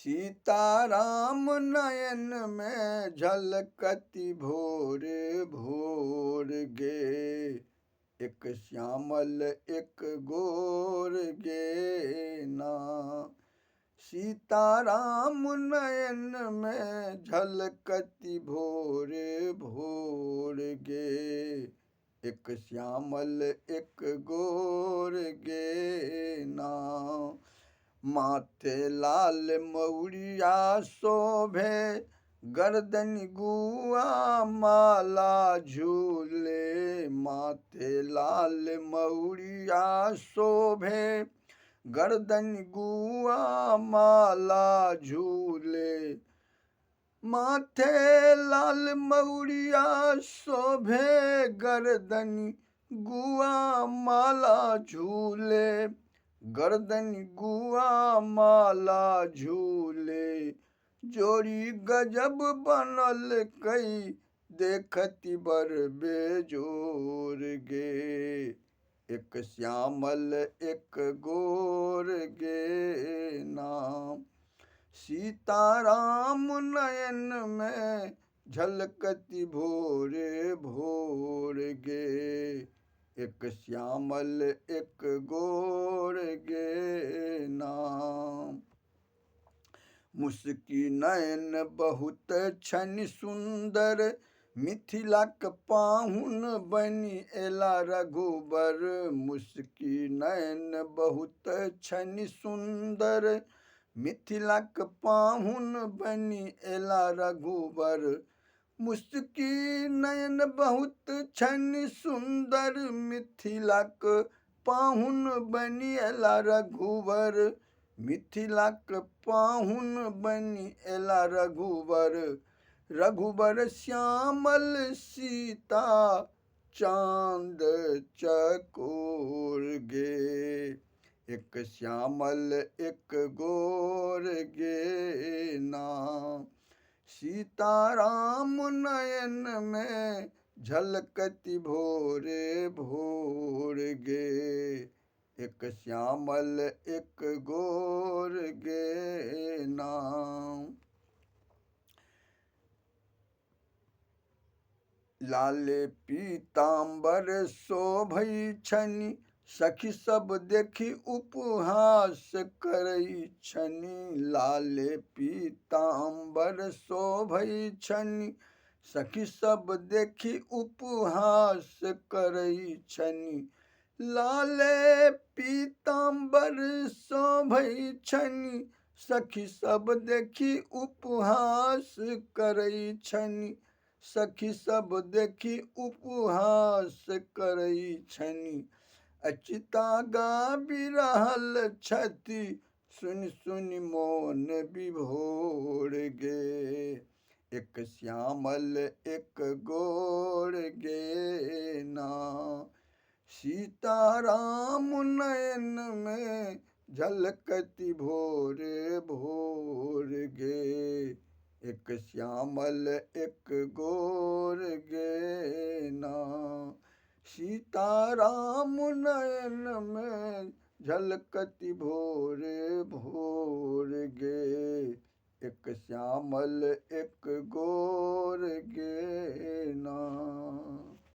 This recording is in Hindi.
सीताराम नयन में झलकती भोर भोर गे। एक श्यामल एक गोर गे ना। सीताराम नयन में झलकती भोर भोर गे। एक श्यामल एक गोर गे ना। माथे लाल मौरिया शोभे, गर्दन गुआ माला झूले। माथे लाल मौरिया शोभे, गर्दन गुआ माला झूले। माथे लाल मौरिया शोभे, गर्दन गुआ माला झूले। गर्दन गुआ माला झूले। जोड़ी गजब बनल कई, देखती बर बेजोर गे। एक श्यामल एक गोर गे नाम। सीताराम नयन में झलकती भोर भोर गे। एक श्यामल एक गोर गे नाम। मुस्की नयन बहुत छनि सुंदर, मिथिलाक पाहुन बनी एला रघुबर। मुस्की नयन बहुत छनि सुंदर, मिथिलाक पाहुन बनी एला रघुबर। मुस्की नयन बहुत छनि सुंदर, मिथिलाक पाहुन बनी एला रघुबर। मिथिलाक पाहुन बनी एला रघुबर। रघुबर श्यामल सीता चांद चकोर गे। एक श्यामल एक गोर गे नाम। सीताराम नयन में झलकती भोर भोर गे। एक श्यामल एक गोर गे नाम। लाले पीताम्बर शोभै छनि, सखी सब देखी उपहास करई छनि। लाले पीताम्बर शोभै छनि, सखी सब देखी उपहास करई छनि। लाले पीताम्बर शोभै छनि, सखी सब देखी उपहास करई छनि। सखी सब देखी उपहास करई छनि। अचिता गाबि रहल छथि, सुनि सुनि मोन विभोर गे। एक श्यामल एक गोर गे ना। सीताराम नयन में झलकती भोर भोर गे। एक श्यामल एक गोर गे ना। सीताराम नयन में झलकती भोर भोर गे। एक श्यामल एक गोर गे ना।